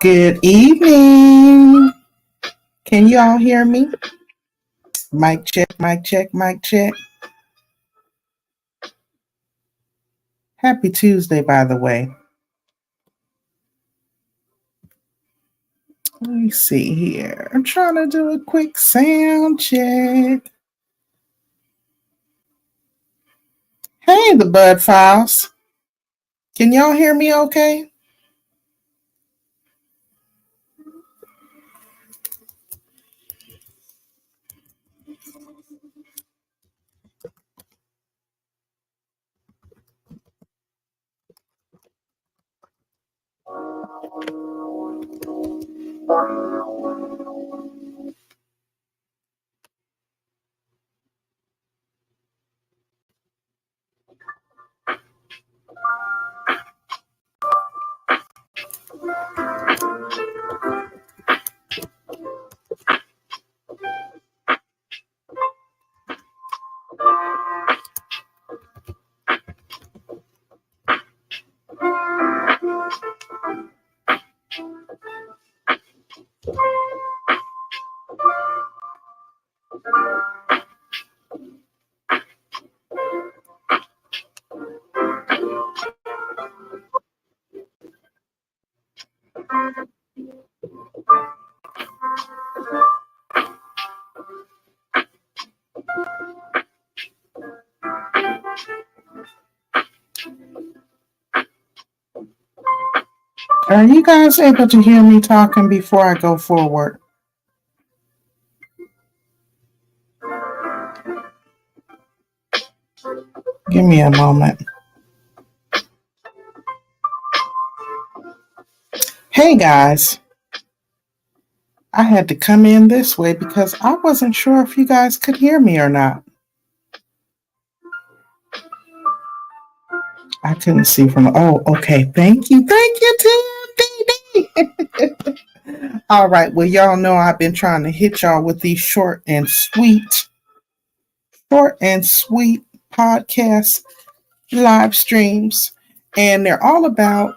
Good evening. Can you all hear me? Mic check, mic check, mic check. Happy Tuesday, by the way. Let me see here. I'm trying to do a quick sound check. Hey, the Bud Files. Can y'all hear me okay? Are you guys able to hear me talking before I go forward? Give me a moment. Hey, guys. I had to come in this way because I wasn't sure if you guys could hear me or not. I couldn't see from. Oh, okay. Thank you. Thank you, Tim. Dee. All right. Well, y'all know I've been trying to hit y'all with these short and sweet podcast live streams. And they're all about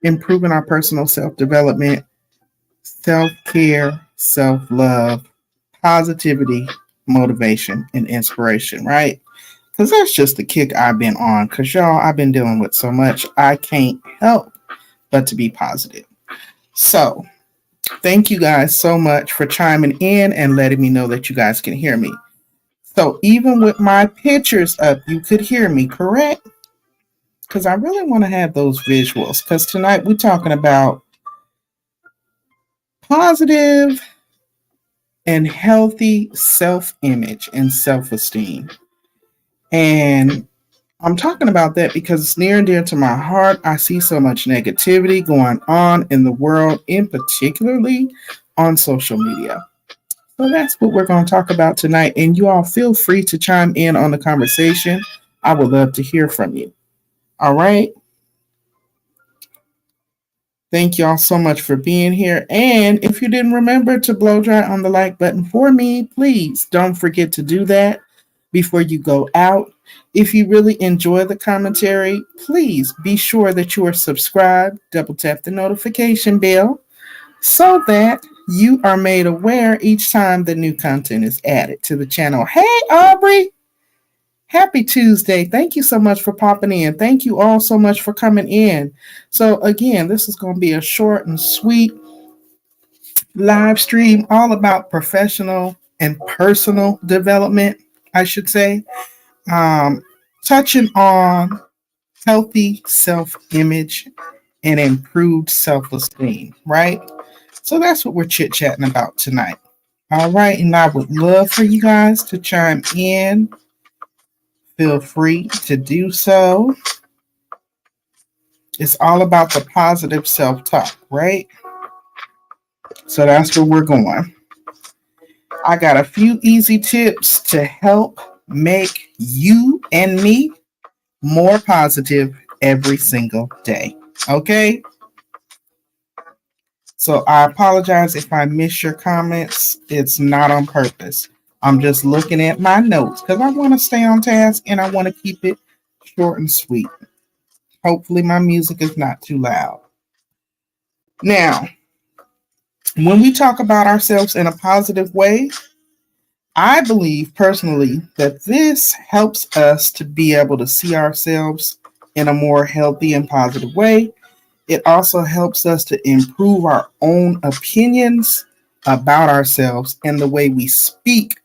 improving our personal self-development, self-care, self-love, positivity, motivation, and inspiration, right? Because that's just the kick I've been on. Because, y'all, I've been dealing with so much, I can't help but to be positive. So, thank you guys so much for chiming in and letting me know that you guys can hear me. So, even with my pictures up, you could hear me, correct? Because I really want to have those visuals. Because tonight we're talking about positive and healthy self-image and self-esteem. And I'm talking about that because it's near and dear to my heart. I see so much negativity going on in the world, in particularly on social media. So that's what we're going to talk about tonight. And you all feel free to chime in on the conversation. I would love to hear from you. All right. Thank y'all so much for being here. And if you didn't remember to blow dry on the like button for me, please don't forget to do that before you go out. If you really enjoy the commentary, please be sure that you are subscribed. Double tap the notification bell so that you are made aware each time the new content is added to the channel. Hey, Aubrey. Happy Tuesday. Thank you so much for popping in. Thank you all so much for coming in. So, again, this is going to be a short and sweet live stream all about professional and personal development, I should say, touching on healthy self-image and improved self-esteem, right? So that's what we're chit-chatting about tonight. All right, and I would love for you guys to chime in. Feel free to do so. It's all about the positive self-talk, right? So that's where we're going. I got a few easy tips to help make you and me more positive every single day. Okay? So I apologize if I miss your comments. It's not on purpose. I'm just looking at my notes because I want to stay on task and I want to keep it short and sweet. Hopefully my music is not too loud. Now, when we talk about ourselves in a positive way, I believe personally that this helps us to be able to see ourselves in a more healthy and positive way. It also helps us to improve our own opinions about ourselves and the way we speak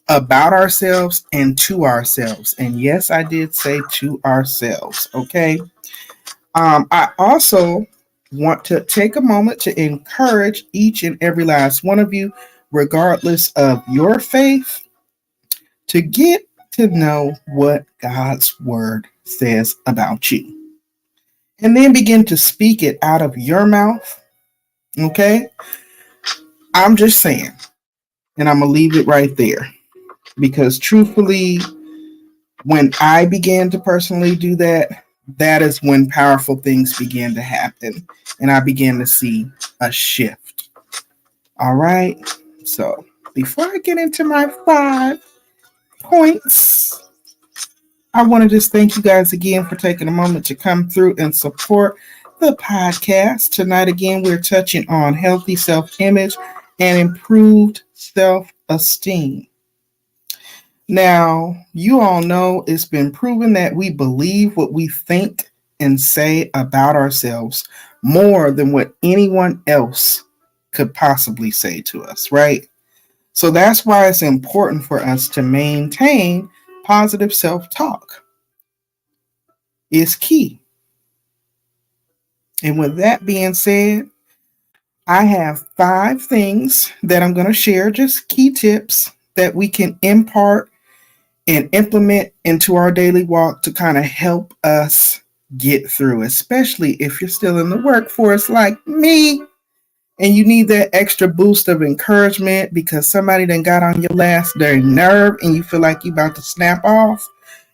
about ourselves and to ourselves. And yes, I did say to ourselves. Okay. I also want to take a moment to encourage each and every last one of you, regardless of your faith, to get to know what God's word says about you. And then begin to speak it out of your mouth. Okay? I'm just saying. And I'm going to leave it right there. Because truthfully, when I began to personally do that, that is when powerful things began to happen. And I began to see a shift. All right? So before I get into my 5 points, I want to just thank you guys again for taking a moment to come through and support the podcast. Tonight, again, we're touching on healthy self-image and improved self-esteem. Now, you all know it's been proven that we believe what we think and say about ourselves more than what anyone else could possibly say to us, right? So that's why it's important for us to maintain positive self-talk. Is key. And with that being said, I have 5 things that I'm going to share, just key tips that we can impart and implement into our daily walk to kind of help us get through, especially if you're still in the workforce like me and you need that extra boost of encouragement because somebody done got on your last dang nerve and you feel like you about to snap off.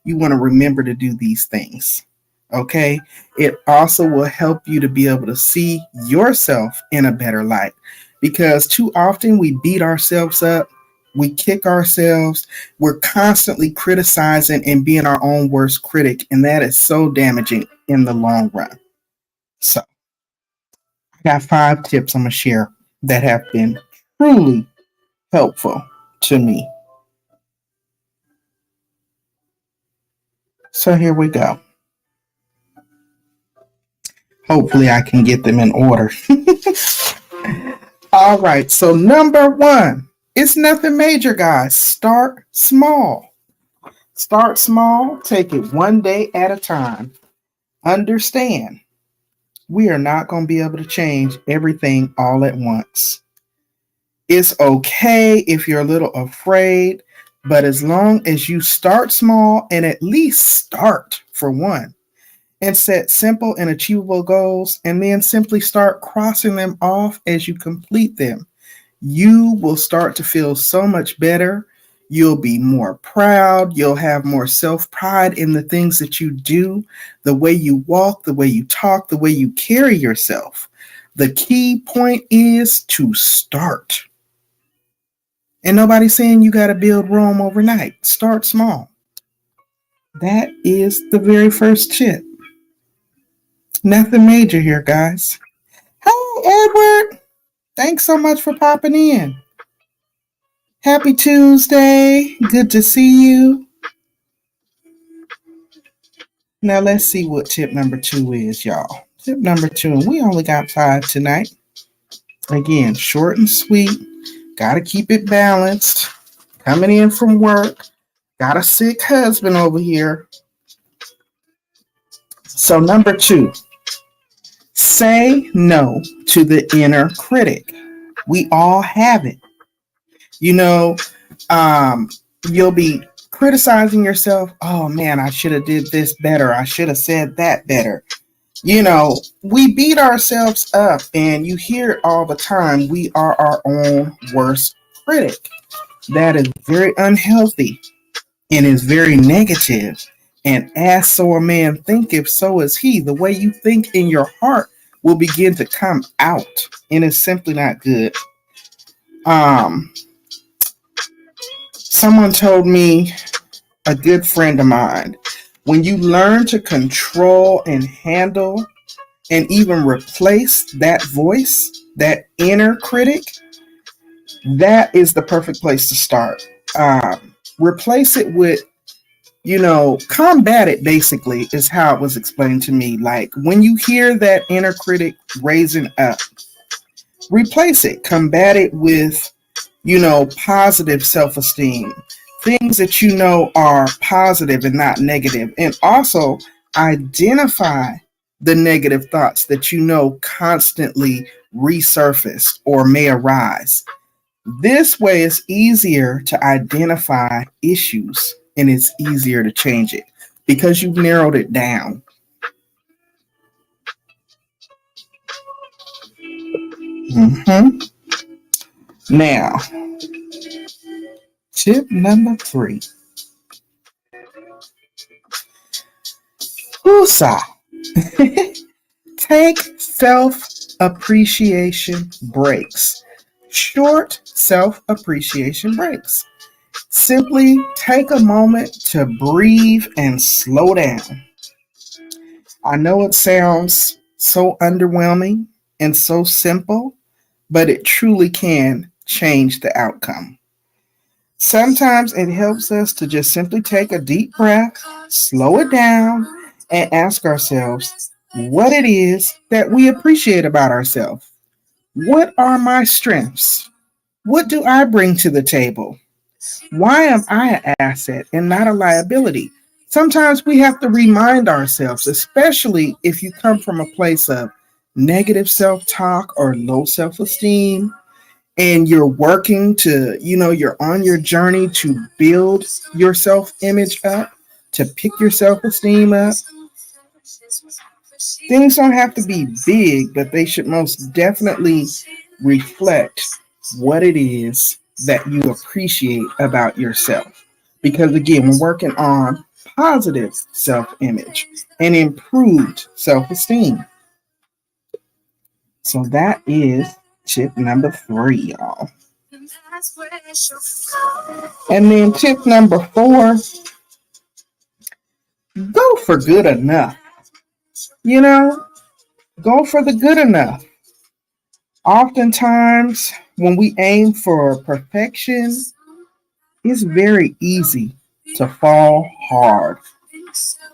You want to remember to do these things. Okay, it also will help you to be able to see yourself in a better light because too often we beat ourselves up, we kick ourselves, we're constantly criticizing and being our own worst critic, and that is so damaging in the long run. So, I got 5 tips I'm going to share that have been truly helpful to me. So, here we go. Hopefully, I can get them in order. All right. So, number 1, it's nothing major, guys. Start small. Start small. Take it one day at a time. Understand, we are not going to be able to change everything all at once. It's okay if you're a little afraid, but as long as you start small and at least start for one, and set simple and achievable goals, and then simply start crossing them off as you complete them, you will start to feel so much better. You'll be more proud. You'll have more self-pride in the things that you do, the way you walk, the way you talk, the way you carry yourself. The key point is to start. And nobody's saying you got to build Rome overnight. Start small. That is the very first tip. Nothing major here, guys. Hey, Edward. Thanks so much for popping in. Happy Tuesday. Good to see you. Now let's see what tip number 2 is, y'all. Tip number 2, and we only got 5 tonight. Again, short and sweet. Got to keep it balanced. Coming in from work. Got a sick husband over here. So number 2, say no to the inner critic. We all have it. You know, you'll be criticizing yourself. Oh man, I should have did this better. I should have said that better. You know, we beat ourselves up, and you hear it all the time. We are our own worst critic. That is very unhealthy and is very negative. And as so a man thinketh, so is he. The way you think in your heart will begin to come out, and it's simply not good. Someone told me, a good friend of mine, when you learn to control and handle and even replace that voice, that inner critic, that is the perfect place to start. Replace it with, combat it basically, is how it was explained to me. Like when you hear that inner critic raising up, replace it, combat it with, positive self esteem, things that you know are positive and not negative. And also identify the negative thoughts that you know constantly resurface or may arise. This way, it's easier to identify issues and it's easier to change it because you've narrowed it down. Mhm. Now, tip number 3. Woosah. Take self appreciation breaks. Short self appreciation breaks. Simply take a moment to breathe and slow down. I know it sounds so underwhelming and so simple, but it truly can change the outcome. Sometimes it helps us to just simply take a deep breath, slow it down, and ask ourselves what it is that we appreciate about ourselves. What are my strengths? What do I bring to the table? Why am I an asset and not a liability? Sometimes we have to remind ourselves, especially if you come from a place of negative self talk or low self esteem, and you're working to, you're on your journey to build your self image up, to pick your self esteem up. Things don't have to be big, but they should most definitely reflect what it is that you appreciate about yourself. Because again, we're working on positive self image and improved self esteem. So that is tip number 3, y'all. And then tip number 4, go for good enough. You know, go for the good enough. Oftentimes, when we aim for perfection, it's very easy to fall hard,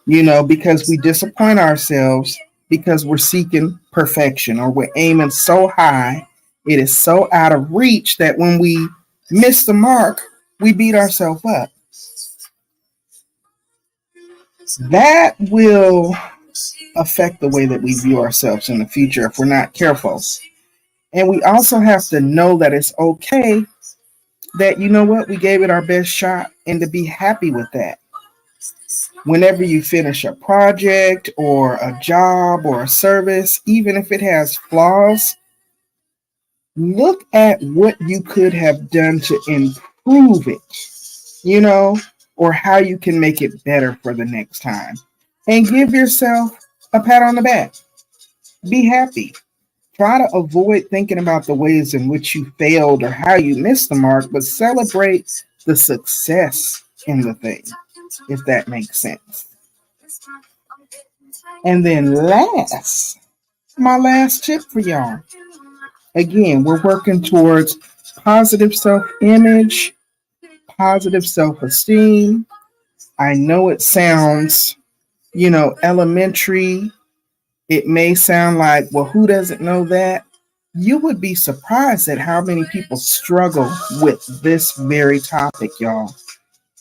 because we disappoint ourselves because we're seeking perfection or we're aiming so high, it is so out of reach that when we miss the mark, we beat ourselves up. That will affect the way that we view ourselves in the future if we're not careful. And we also have to know that it's okay that, we gave it our best shot and to be happy with that. Whenever you finish a project or a job or a service, even if it has flaws, look at what you could have done to improve it, you know, or how you can make it better for the next time. And give yourself a pat on the back. Be happy. Try to avoid thinking about the ways in which you failed or how you missed the mark, but celebrate the success in the thing, if that makes sense. And then my last tip for y'all. Again, we're working towards positive self image, positive self esteem. I know it sounds, elementary. It may sound like, well, who doesn't know that? You would be surprised at how many people struggle with this very topic, y'all.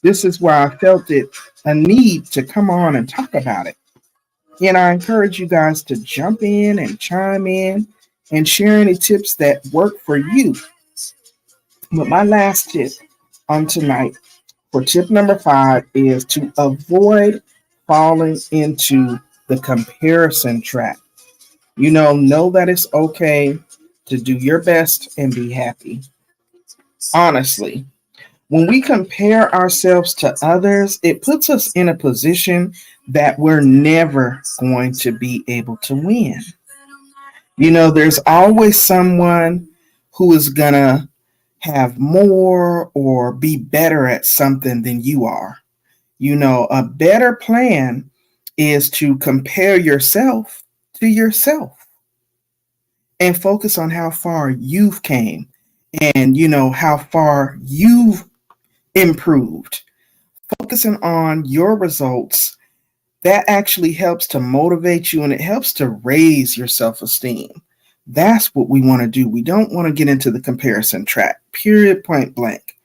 This is why I felt it a need to come on and talk about it. And I encourage you guys to jump in and chime in and share any tips that work for you. But my last tip on tonight for tip number 5 is to avoid falling into the comparison trap. Know that it's okay to do your best and be happy. Honestly, when we compare ourselves to others, it puts us in a position that we're never going to be able to win. There's always someone who is going to have more or be better at something than you are. A better plan is to compare yourself to yourself and focus on how far you've came and, how far you've improved. Focusing on your results, that actually helps to motivate you and it helps to raise your self-esteem. That's what we want to do. We don't want to get into the comparison trap, period, point blank.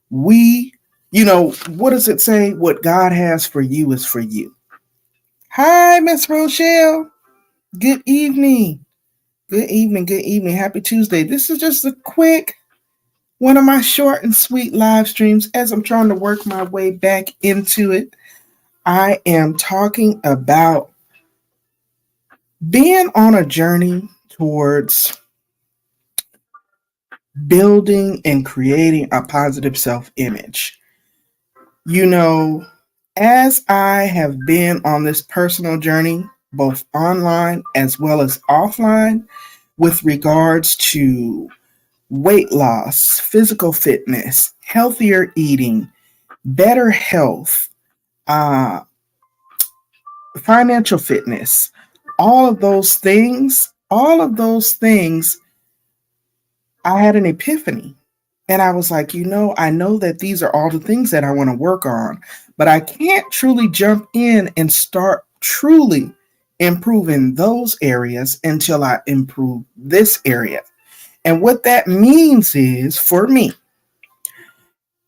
What does it say? What God has for you is for you. Hi, Miss Rochelle. Good evening. Good evening. Good evening. Happy Tuesday. This is just a quick one of my short and sweet live streams as I'm trying to work my way back into it. I am talking about being on a journey towards building and creating a positive self-image. As I have been on this personal journey, both online as well as offline, with regards to weight loss, physical fitness, healthier eating, better health, financial fitness, all of those things, I had an epiphany. And I was like, I know that these are all the things that I want to work on, but I can't truly jump in and start truly improving those areas until I improve this area. And what that means is, for me,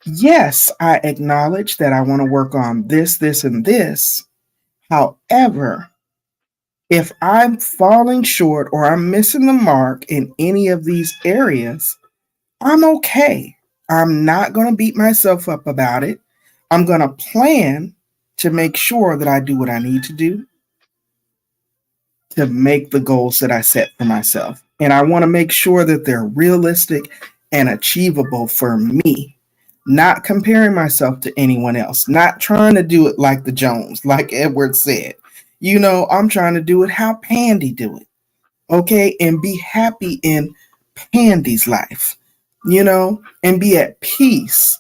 yes, I acknowledge that I want to work on this, and this. However, if I'm falling short or I'm missing the mark in any of these areas, I'm okay. I'm not going to beat myself up about it. I'm going to plan to make sure that I do what I need to do to make the goals that I set for myself. And I want to make sure that they're realistic and achievable for me, not comparing myself to anyone else, not trying to do it like the Jones, like Edward said. I'm trying to do it how Pandy do it. Okay. And be happy in Pandy's life, and be at peace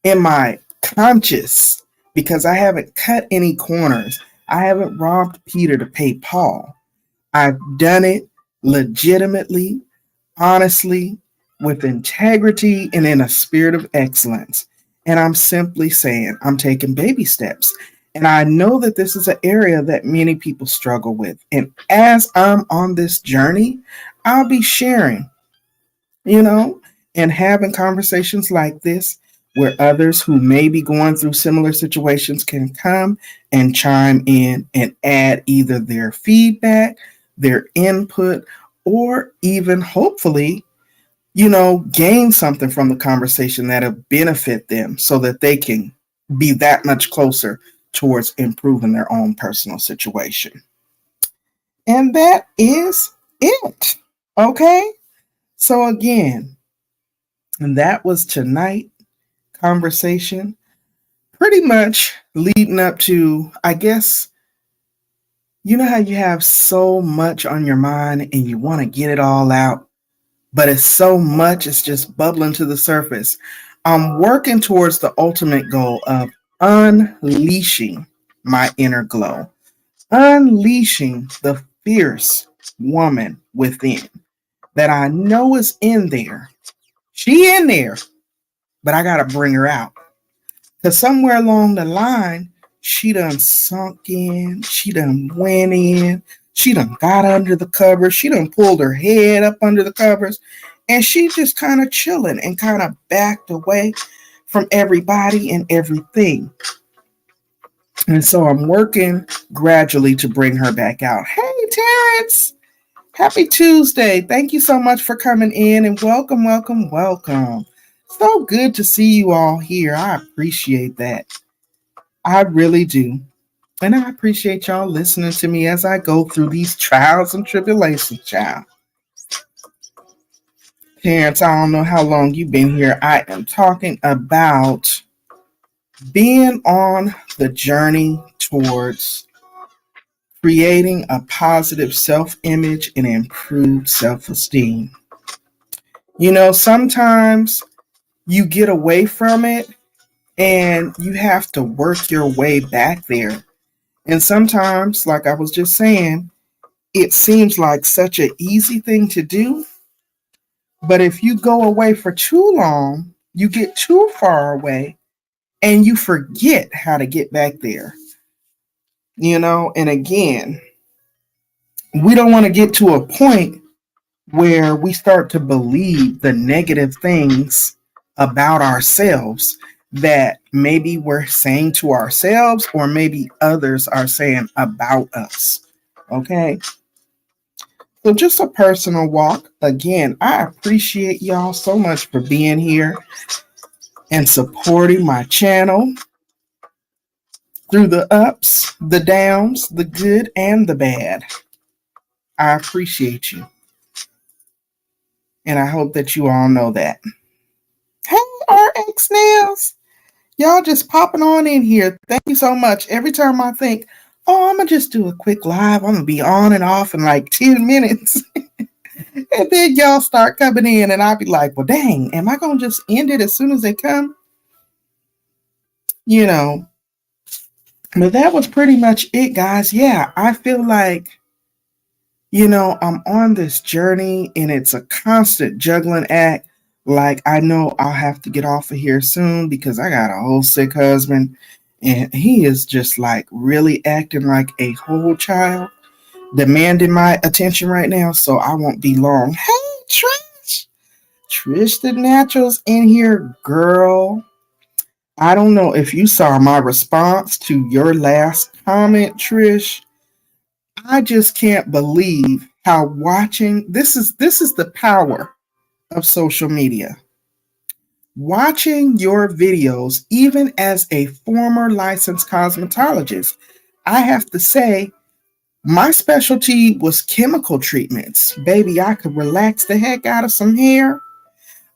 in my conscience because I haven't cut any corners. I haven't robbed Peter to pay Paul. I've done it legitimately, honestly, with integrity and in a spirit of excellence. And I'm simply saying I'm taking baby steps. And I know that this is an area that many people struggle with. And as I'm on this journey, I'll be sharing, and having conversations like this where others who may be going through similar situations can come and chime in and add either their feedback, their input, or even hopefully, gain something from the conversation that'll benefit them so that they can be that much closer towards improving their own personal situation. And that is it. Okay? So again, and that was tonight conversation, pretty much leading up to, I guess, how you have so much on your mind and you want to get it all out, but it's so much, it's just bubbling to the surface. I'm working towards the ultimate goal of unleashing my inner glow, unleashing the fierce woman within that I know is in there. She in there, but I got to bring her out. Because somewhere along the line, she done sunk in, she done went in, she done got under the covers, she done pulled her head up under the covers, and she just kind of chilling and kind of backed away from everybody and everything. And so I'm working gradually to bring her back out. Hey, Terrence! Happy Tuesday. Thank you so much for coming in and welcome, welcome, welcome. So good to see you all here. I appreciate that. I really do. And I appreciate y'all listening to me as I go through these trials and tribulations, child. Parents, I don't know how long you've been here. I am talking about being on the journey towards creating a positive self-image and improved self-esteem. Sometimes you get away from it and you have to work your way back there. And sometimes, like I was just saying, it seems like such an easy thing to do. But if you go away for too long, you get too far away and you forget how to get back there. And again, we don't want to get to a point where we start to believe the negative things about ourselves that maybe we're saying to ourselves or maybe others are saying about us. Okay. So just a personal walk. Again, I appreciate y'all so much for being here and supporting my channel through the ups, the downs, the good and the bad. I appreciate you. And I hope that you all know that. Hey, RX Nails. Y'all just popping on in here. Thank you so much. Every time I think, oh, I'm going to just do a quick live. I'm going to be on and off in like 10 minutes. And then y'all start coming in and I'll be like, well, dang, am I going to just end it as soon as they come? But that was pretty much it, guys. Yeah, I feel like, I'm on this journey and it's a constant juggling act. Like, I know I'll have to get off of here soon because I got a whole sick husband and he is just like really acting like a whole child, demanding my attention right now. So I won't be long. Hey, Trish the Naturals in here, girl. I don't know if you saw my response to your last comment, Trish. I just can't believe how watching this is the power of social media. Watching your videos, even as a former licensed cosmetologist, I have to say my specialty was chemical treatments. Baby, I could relax the heck out of some hair.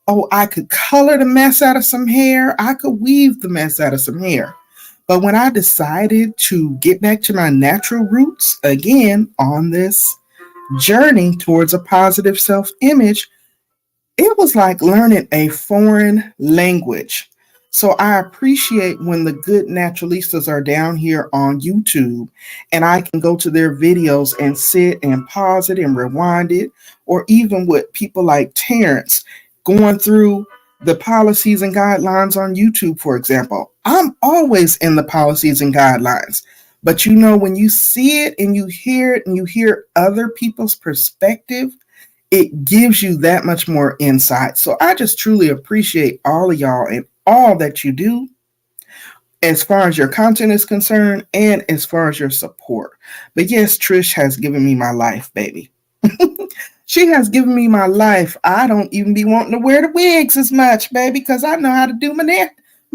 Oh, I could color the mess out of some hair. I could weave the mess out of some hair. But when I decided to get back to my natural roots, again, on this journey towards a positive self-image, it was like learning a foreign language. So I appreciate when the good naturalistas are down here on YouTube and I can go to their videos and sit and pause it and rewind it, or even with people like Terrence going through the policies and guidelines on YouTube, for example. I'm always in the policies and guidelines. But when you see it and you hear it and you hear other people's perspective, it gives you that much more insight. So I just truly appreciate all of y'all and all that you do as far as your content is concerned and as far as your support. But yes, Trish has given me my life, baby. She has given me my life. I don't even be wanting to wear the wigs as much, baby, because I know how to do my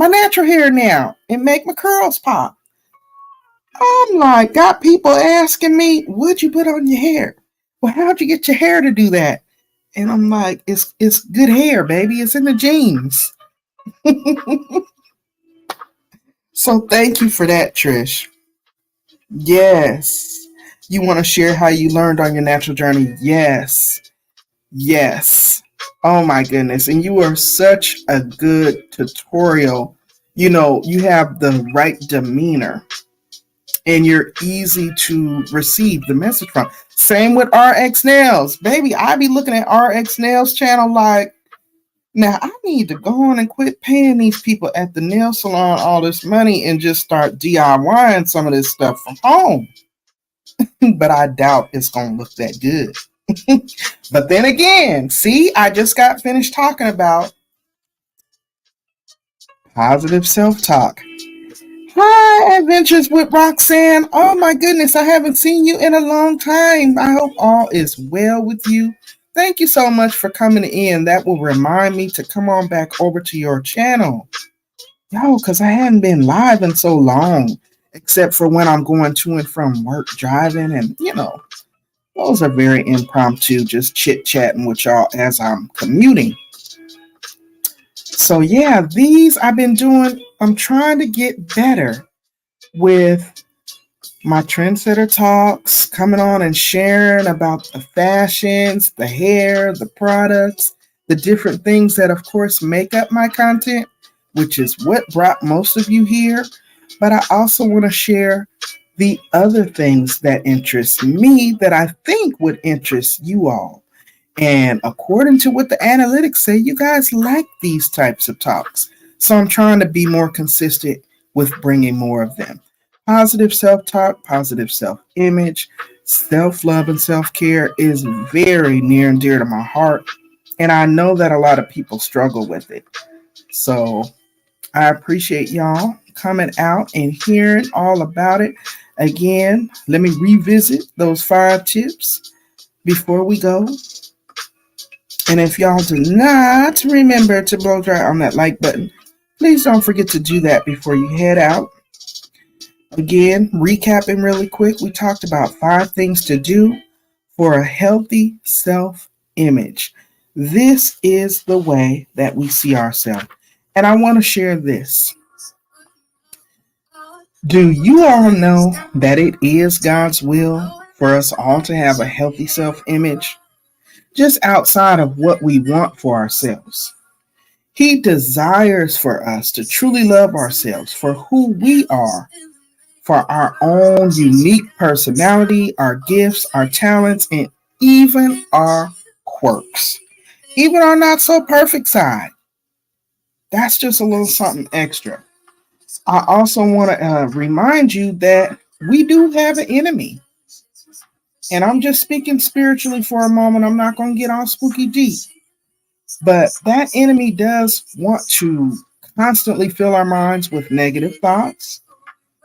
natural hair now and make my curls pop. I'm like, got people asking me, what'd you put on your hair? Well, how'd you get your hair to do that? And I'm like, it's good hair, baby. It's in the genes. So thank you for that, Trish. Yes. You want to share how you learned on your natural journey? Yes. Yes. Oh my goodness. And you are such a good tutorial. You have the right demeanor and you're easy to receive the message from. Same with RX Nails. Baby, I be looking at RX Nails channel like, now I need to go on and quit paying these people at the nail salon all this money and just start DIYing some of this stuff from home. But I doubt it's going to look that good. But then again, see, I just got finished talking about positive self-talk. Hi, Adventures with Roxanne. Oh my goodness, I haven't seen you in a long time. I hope all is well with you. Thank you so much for coming in. That will remind me to come on back over to your channel. Yo, because I hadn't been live in so long, except for when I'm going to and from work driving. And, those are very impromptu, just chit-chatting with y'all as I'm commuting. So, yeah, these I've been doing. I'm trying to get better with my trendsetter talks, coming on and sharing about the fashions, the hair, the products, the different things that, of course, make up my content, which is what brought most of you here. But I also want to share the other things that interest me that I think would interest you all. And according to what the analytics say, you guys like these types of talks. So I'm trying to be more consistent with bringing more of them. Positive self talk, positive self image, self love, and self care is very near and dear to my heart. And I know that a lot of people struggle with it. So I appreciate y'all coming out and hearing all about it. Again, let me revisit those 5 tips before we go. And if y'all do not remember to blow dry on that like button, please don't forget to do that before you head out. Again, recapping really quick, we talked about 5 things to do for a healthy self image. This is the way that we see ourselves. And I want to share this. Do you all know that it is God's will for us all to have a healthy self image? Just outside of what we want for ourselves. He desires for us to truly love ourselves for who we are, for our own unique personality, our gifts, our talents, and even our quirks, even our not so perfect side. That's just a little something extra. I also want to remind you that we do have an enemy. And I'm just speaking spiritually for a moment. I'm not going to get all spooky deep. But that enemy does want to constantly fill our minds with negative thoughts.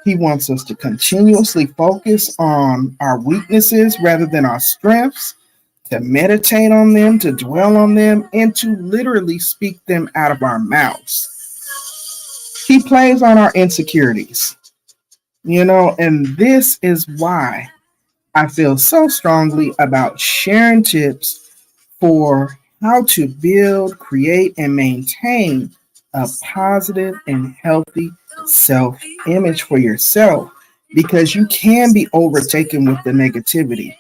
He wants us to continuously focus on our weaknesses rather than our strengths, to meditate on them, to dwell on them, and to literally speak them out of our mouths. He plays on our insecurities, and this is why I feel so strongly about sharing tips for how to build, create, and maintain a positive and healthy self image for yourself because you can be overtaken with the negativity.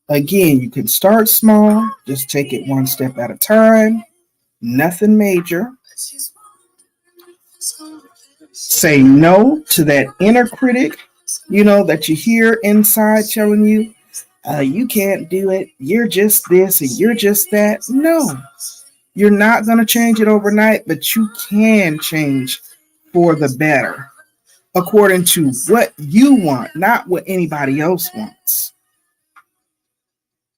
Again, you can start small, just take it one step at a time, nothing major. Say no to that inner critic, that you hear inside telling you, you can't do it. You're just this and you're just that. No, you're not going to change it overnight, but you can change for the better according to what you want, not what anybody else wants.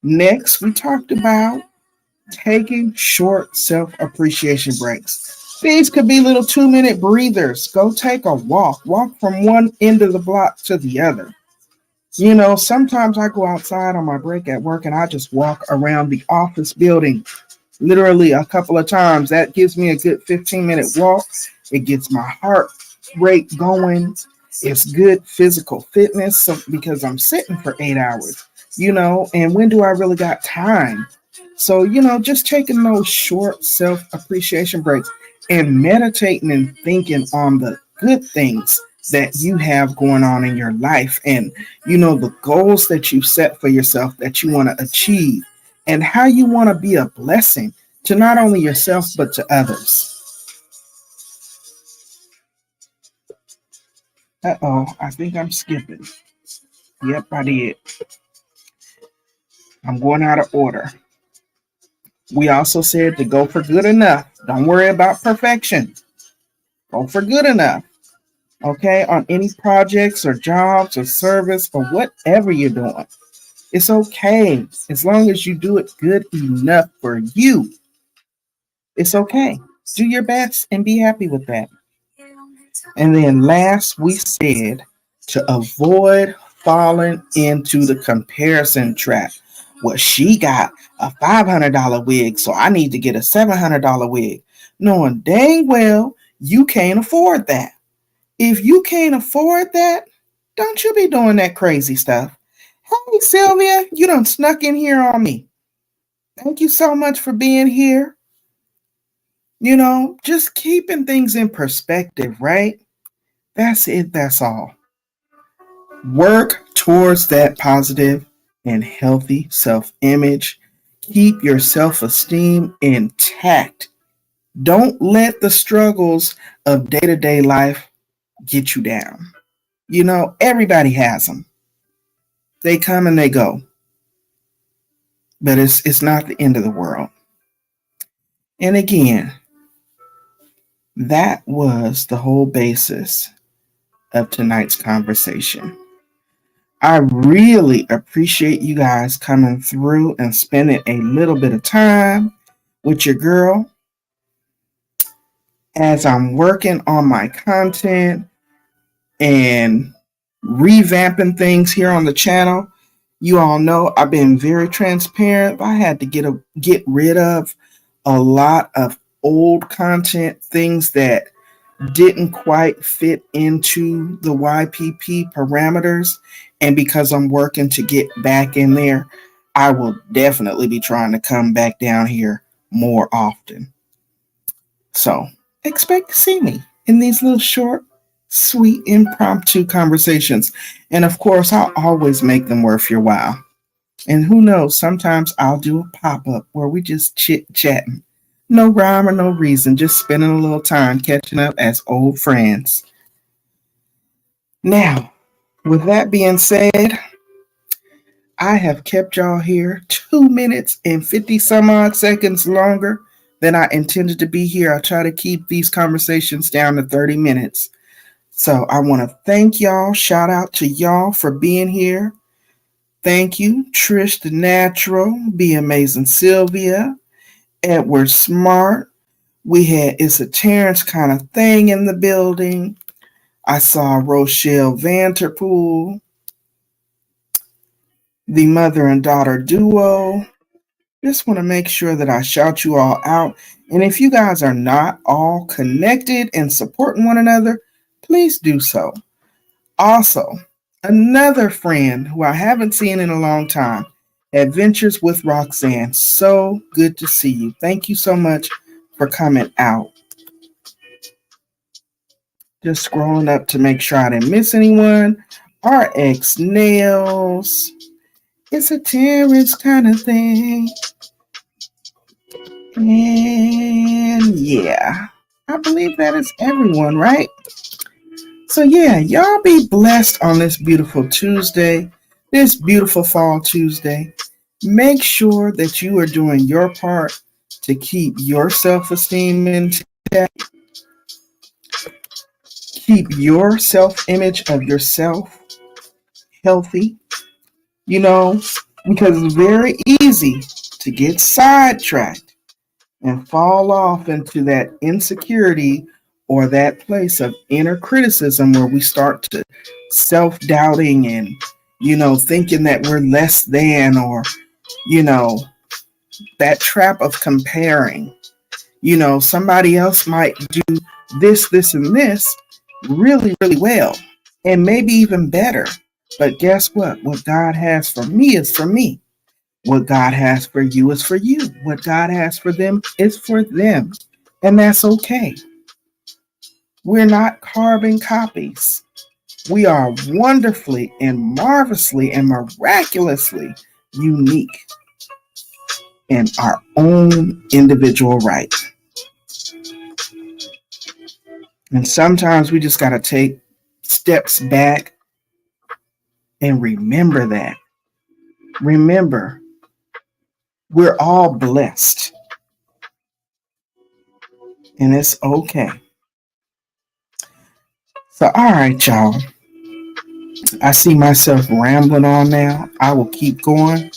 Next, we talked about taking short self appreciation breaks. These could be little 2-minute breathers. Go take a walk from one end of the block to the other. Sometimes I go outside on my break at work and I just walk around the office building literally a couple of times. That gives me a good 15-minute walk. It gets my heart rate going. It's good physical fitness because I'm sitting for 8 hours, and when do I really got time? So, just taking those short self appreciation breaks and meditating and thinking on the good things that you have going on in your life and, the goals that you set for yourself that you want to achieve and how you want to be a blessing to not only yourself, but to others. I think I'm skipping. Yep, I did. I'm going out of order. We also said to go for good enough. Don't worry about perfection. Go for good enough. Okay, on any projects or jobs or service or whatever you're doing. It's okay as long as you do it good enough for you. It's okay. Do your best and be happy with that. And then last, we said to avoid falling into the comparison trap. Well, she got a $500 wig, so I need to get a $700 wig. Knowing dang well you can't afford that. If you can't afford that, don't you be doing that crazy stuff. Hey, Sylvia, you done snuck in here on me. Thank you so much for being here. Just keeping things in perspective, right? That's it. That's all. Work towards that positive and healthy self image. Keep your self esteem intact. Don't let the struggles of day to day life get you down. Everybody has them. They come and they go, but it's not the end of the world. And again, that was the whole basis of tonight's conversation. I really appreciate you guys coming through and spending a little bit of time with your girl as I'm working on my content and revamping things here on the channel. You all know I've been very transparent. I had to get rid of a lot of old content, things that didn't quite fit into the YPP parameters. And because I'm working to get back in there, I will definitely be trying to come back down here more often. So expect to see me in these little short, sweet, impromptu conversations. And of course, I'll always make them worth your while. And who knows, sometimes I'll do a pop-up where we just chit-chatting. No rhyme or no reason, just spending a little time catching up as old friends. Now, with that being said, I have kept y'all here 2 minutes and 50 some odd seconds longer than I intended to be here. I try to keep these conversations down to 30 minutes. So I want to thank y'all. Shout out to y'all for being here. Thank you, Trish the Natural, Be Amazing Sylvia, Edward Smart. We had It's a Terrence Kind of Thing in the building. I saw Rochelle Vanterpool, the mother and daughter duo. Just want to make sure that I shout you all out. And if you guys are not all connected and supporting one another, please do so. Also, another friend who I haven't seen in a long time, Adventures with Roxanne. So good to see you. Thank you so much for coming out. Just scrolling up to make sure I didn't miss anyone. RX Nails. It's a Terrence kind of thing. And yeah, I believe that is everyone, right? So yeah, y'all be blessed on this beautiful Tuesday, this beautiful fall Tuesday. Make sure that you are doing your part to keep your self-esteem intact, keep your self-image of yourself healthy, because it's very easy to get sidetracked and fall off into that insecurity or that place of inner criticism where we start to self-doubting and, thinking that we're less than, or, that trap of comparing. Somebody else might do this, and this really, really well, and maybe even better. But guess what? What God has for me is for me. What God has for you is for you. What God has for them is for them. And that's okay. We're not carbon copies. We are wonderfully and marvelously and miraculously unique in our own individual right. And sometimes we just got to take steps back and remember that. Remember, we're all blessed. And it's okay. So, all right, y'all. I see myself rambling on now. I will keep going.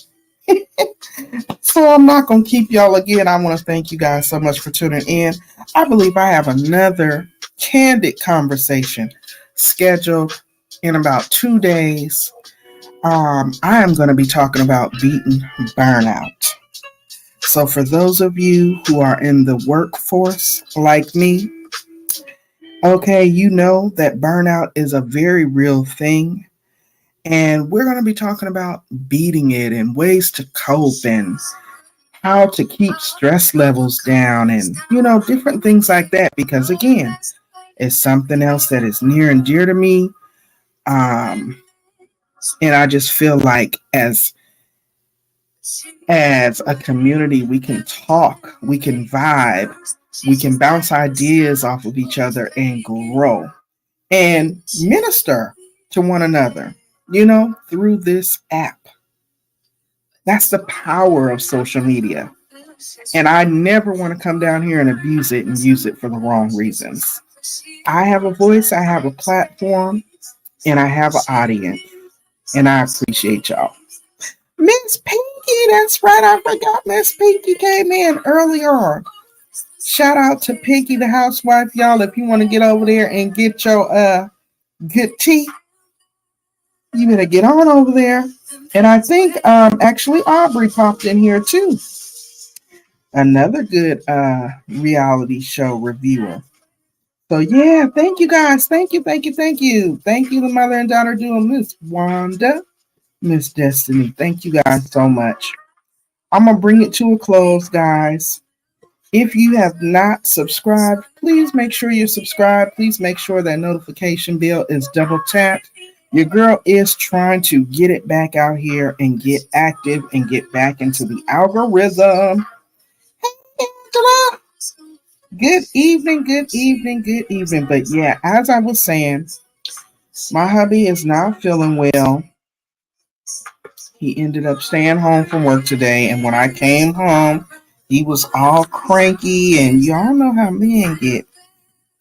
So I'm not going to keep y'all again. I want to thank you guys so much for tuning in. I believe I have another candid conversation scheduled in about 2 days. I am going to be talking about beating burnout. So for those of you who are in the workforce like me, okay, you know that burnout is a very real thing. And we're going to be talking about beating it and ways to cope and how to keep stress levels down and, different things like that. Because again, it's something else that is near and dear to me. And I just feel like as a community, we can talk, we can vibe, we can bounce ideas off of each other and grow and minister to one another, through this app. That's the power of social media. And I never want to come down here and abuse it and use it for the wrong reasons. I have a voice, I have a platform, and I have an audience. And I appreciate y'all. Miss Pinky, that's right. I forgot Miss Pinky came in earlier. Shout out to Pinky the housewife, y'all. If you want to get over there and get your good tea, you better get on over there. And I think actually Aubrey popped in here too. Another good reality show reviewer. So yeah, thank you guys. Thank you. Thank you, the mother and daughter duo, Miss Wanda, Miss Destiny. Thank you guys so much. I'm gonna bring it to a close, guys. If you have not subscribed, please make sure you're subscribed. Please make sure that notification bell is double tapped. Your girl is trying to get it back out here and get active and get back into the algorithm. Hey, Angela. Good evening. But yeah, as I was saying, my hubby is not feeling well. He ended up staying home from work today. And when I came home, he was all cranky. And y'all know how men get.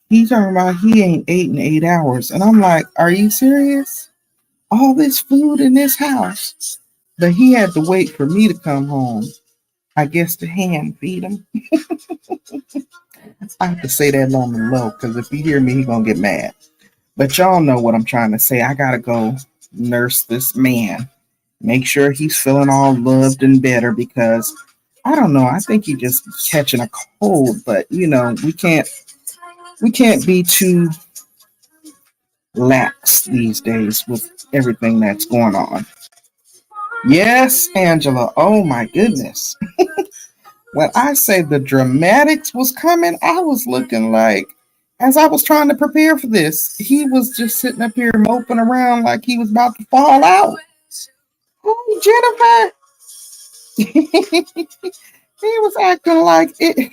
He's talking about he ain't ate in 8 hours. And I'm like, are you serious? All this food in this house. But he had to wait for me to come home. I guess to hand feed him. I have to say that on the low because if he hear me, he gonna get mad. But y'all know what I'm trying to say. I gotta go nurse this man. Make sure he's feeling all loved and better because I don't know. I think he's just catching a cold, but we can't be too lax these days with everything that's going on. Yes, Angela. Oh my goodness. When I say the dramatics was coming, I was looking like, as I was trying to prepare for this, he was just sitting up here moping around like he was about to fall out. Hey, Jennifer. He was acting like it,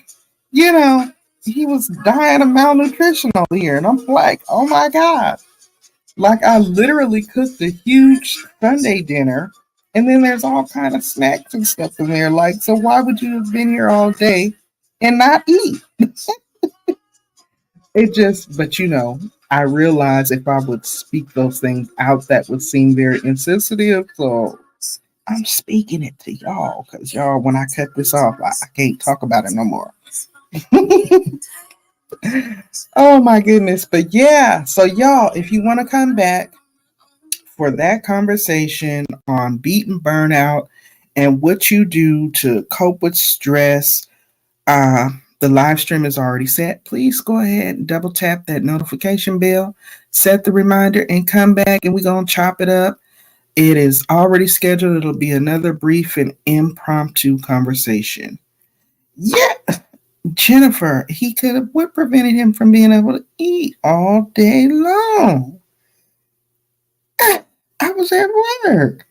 he was dying of malnutrition over here. And I'm like, oh my God. Like I literally cooked a huge Sunday dinner. And then there's all kind of snacks and stuff in there. Like, so why would you have been here all day and not eat? But I realized if I would speak those things out, that would seem very insensitive. So I'm speaking it to y'all because y'all, when I cut this off, I can't talk about it no more. Oh my goodness. But yeah, so y'all, if you want to come back for that conversation on beating burnout and what you do to cope with stress, the live stream is already set. Please go ahead and double tap that notification bell, set the reminder, and come back and we're going to chop it up. It is already scheduled. It'll be another brief and impromptu conversation. Yeah, Jennifer, what prevented him from being able to eat all day long? I was at work.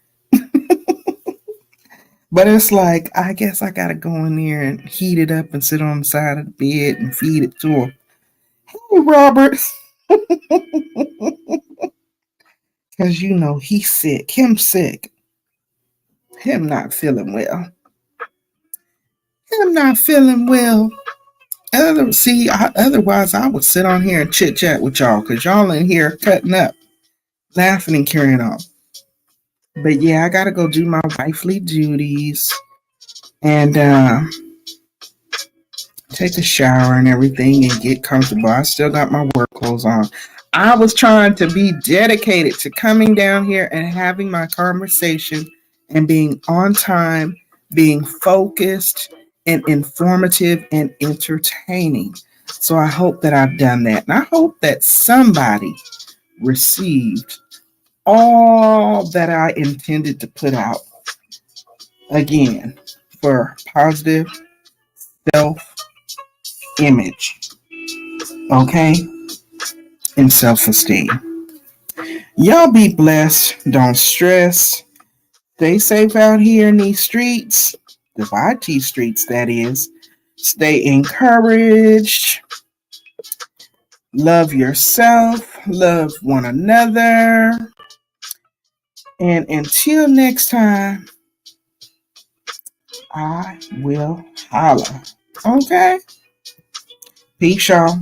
But it's like, I guess I got to go in there and heat it up and sit on the side of the bed and feed it to him. Hey, Robert. Because he's sick. Him's sick. Him not feeling well. Otherwise I would sit on here and chit chat with y'all because y'all in here cutting up, laughing and carrying on. But yeah, I gotta go do my wifely duties and take a shower and everything and get comfortable. I still got my work clothes on. I was trying to be dedicated to coming down here and having my conversation and being on time, being focused and informative and entertaining. So I hope that I've done that. And I hope that somebody received all that I intended to put out. Again, for positive self-image. Okay? And self-esteem. Y'all be blessed. Don't stress. Stay safe out here in these streets. The YT streets, that is. Stay encouraged. Love yourself. Love one another. And until next time, I will holla. Okay? Peace, y'all.